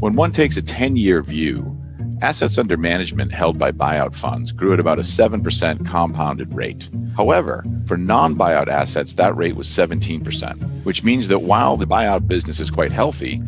When one takes a 10-year view, assets under management held by buyout funds grew at about a 7% compounded rate. However, for non-buyout assets, that rate was 17%, which means that while the buyout business is quite healthy,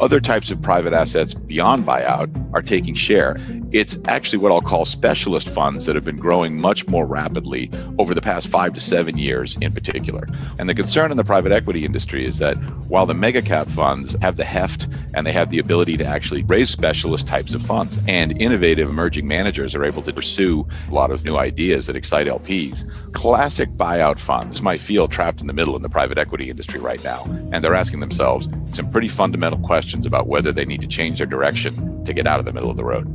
other types of private assets beyond buyout are taking share. It's actually what I'll call specialist funds that have been growing much more rapidly over the past 5 to 7 years in particular. And the concern in the private equity industry is that while the mega cap funds have the heft and they have the ability to actually raise specialist types of funds, and innovative emerging managers are able to pursue a lot of new ideas that excite LPs, classic buyout funds might feel trapped in the middle in the private equity industry right now. And they're asking themselves some pretty fundamental questions about whether they need to change their direction to get out of the middle of the road.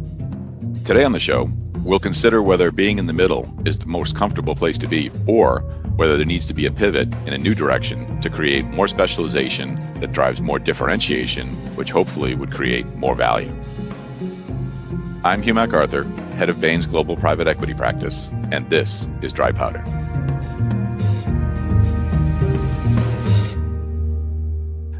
Today on the show, we'll consider whether being in the middle is the most comfortable place to be, or whether there needs to be a pivot in a new direction to create more specialization that drives more differentiation, which hopefully would create more value. I'm Hugh MacArthur, head of Bain's Global Private Equity Practice, and this is Dry Powder.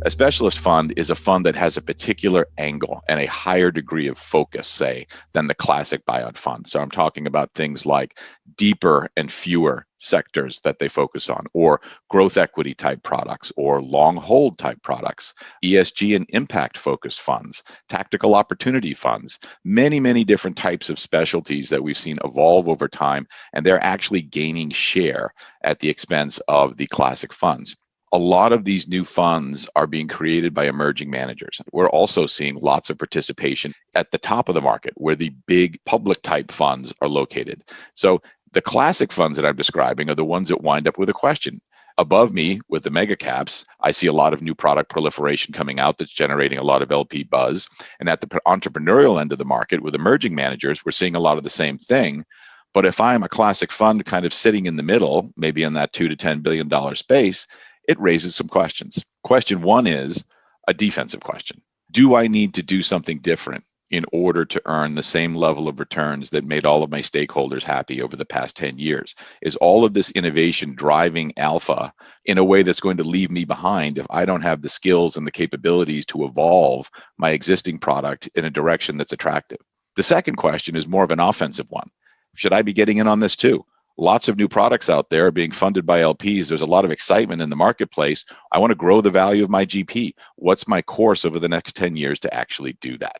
A specialist fund is a fund that has a particular angle and a higher degree of focus, say, than the classic buyout fund. So I'm talking about things like deeper and fewer sectors that they focus on, or growth equity type products, or long hold type products, ESG and impact focused funds, tactical opportunity funds, many different types of specialties that we've seen evolve over time, and they're actually gaining share at the expense of the classic funds. A lot of these new funds are being created by emerging managers. We're also seeing lots of participation at the top of the market where the big public type funds are located. So the classic funds that I'm describing are the ones that wind up with a question. Above me with the mega caps, I see a lot of new product proliferation coming out that's generating a lot of LP buzz. And at the entrepreneurial end of the market with emerging managers, we're seeing a lot of the same thing. But if I'm a classic fund kind of sitting in the middle, maybe in that $2 to $10 billion space, it raises some questions. Question one is a defensive question. Do I need to do something different in order to earn the same level of returns that made all of my stakeholders happy over the past 10 years? Is all of this innovation driving alpha in a way that's going to leave me behind if I don't have the skills and the capabilities to evolve my existing product in a direction that's attractive? The second question is more of an offensive one. Should I be getting in on this too? Lots of new products out there being funded by LPs. There's a lot of excitement in the marketplace. I want to grow the value of my GP. What's my course over the next 10 years to actually do that?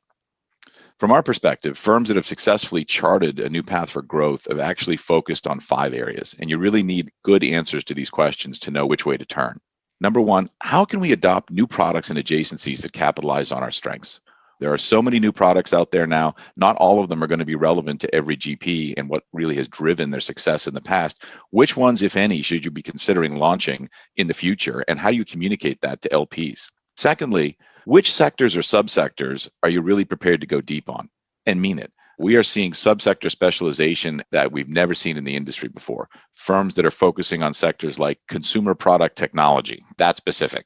From our perspective, firms that have successfully charted a new path for growth have actually focused on 5 areas, and you really need good answers to these questions to know which way to turn. Number one, how can we adopt new products and adjacencies that capitalize on our strengths? There are so many new products out there now. Not all of them are going to be relevant to every GP and what really has driven their success in the past. Which ones, if any, should you be considering launching in the future, and how do you communicate that to LPs? Secondly, which sectors or subsectors are you really prepared to go deep on and mean it? We are seeing subsector specialization that we've never seen in the industry before. Firms that are focusing on sectors like consumer product technology, that's specific.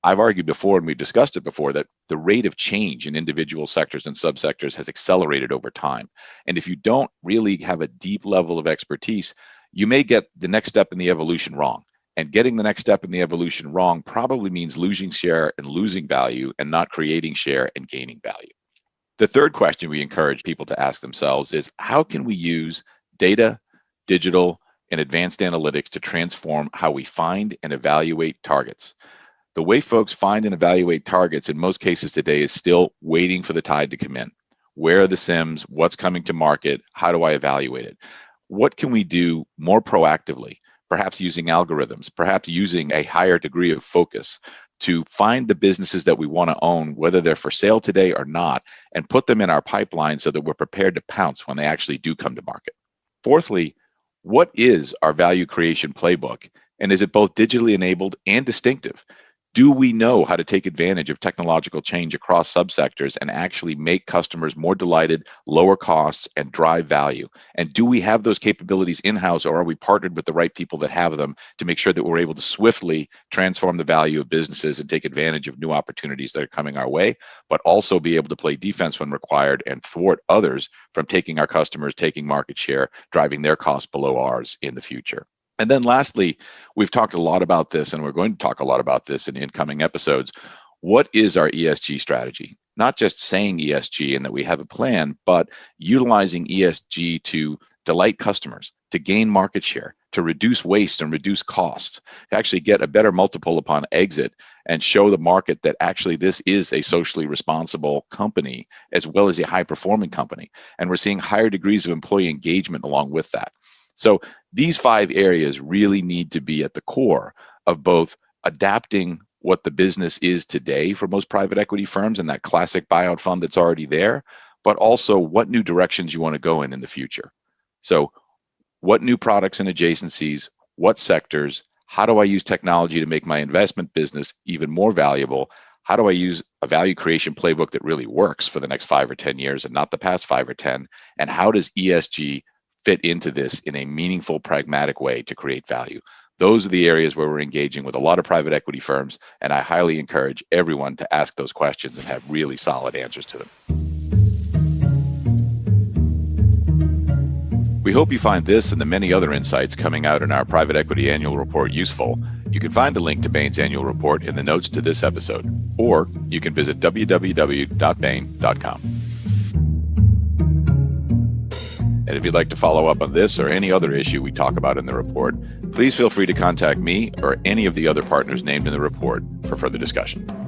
I've argued before, and we've discussed it before, that the rate of change in individual sectors and subsectors has accelerated over time. And if you don't really have a deep level of expertise, you may get the next step in the evolution wrong. And getting the next step in the evolution wrong probably means losing share and losing value, and not creating share and gaining value. The third question we encourage people to ask themselves is, how can we use data, digital, and advanced analytics to transform how we find and evaluate targets? The way folks find and evaluate targets in most cases today is still waiting for the tide to come in. Where are the SIMs? What's coming to market? How do I evaluate it? What can we do more proactively? Perhaps using algorithms, perhaps using a higher degree of focus to find the businesses that we want to own, whether they're for sale today or not, and put them in our pipeline so that we're prepared to pounce when they actually do come to market. Fourthly, what is our value creation playbook? And is it both digitally enabled and distinctive? Do we know how to take advantage of technological change across subsectors and actually make customers more delighted, lower costs, and drive value? And do we have those capabilities in-house, or are we partnered with the right people that have them to make sure that we're able to swiftly transform the value of businesses and take advantage of new opportunities that are coming our way, but also be able to play defense when required and thwart others from taking our customers, taking market share, driving their costs below ours in the future? And then lastly, we've talked a lot about this, and we're going to talk a lot about this in incoming episodes. What is our ESG strategy? not just saying ESG and that we have a plan, but utilizing ESG to delight customers, to gain market share, to reduce waste and reduce costs, to actually get a better multiple upon exit and show the market that actually this is a socially responsible company as well as a high performing company. And we're seeing higher degrees of employee engagement along with that. So these 5 areas really need to be at the core of both adapting what the business is today for most private equity firms and that classic buyout fund that's already there, but also what new directions you want to go in the future. So what new products and adjacencies, what sectors, how do I use technology to make my investment business even more valuable? How do I use a value creation playbook that really works for the next 5 or 10 years and not the past 5 or 10? And how does ESG fit into this in a meaningful, pragmatic way to create value? Those are the areas where we're engaging with a lot of private equity firms, and I highly encourage everyone to ask those questions and have really solid answers to them. We hope you find this and the many other insights coming out in our private equity annual report useful. You can find a link to Bain's annual report in the notes to this episode, or you can visit www.bain.com. And if you'd like to follow up on this or any other issue we talk about in the report, please feel free to contact me or any of the other partners named in the report for further discussion.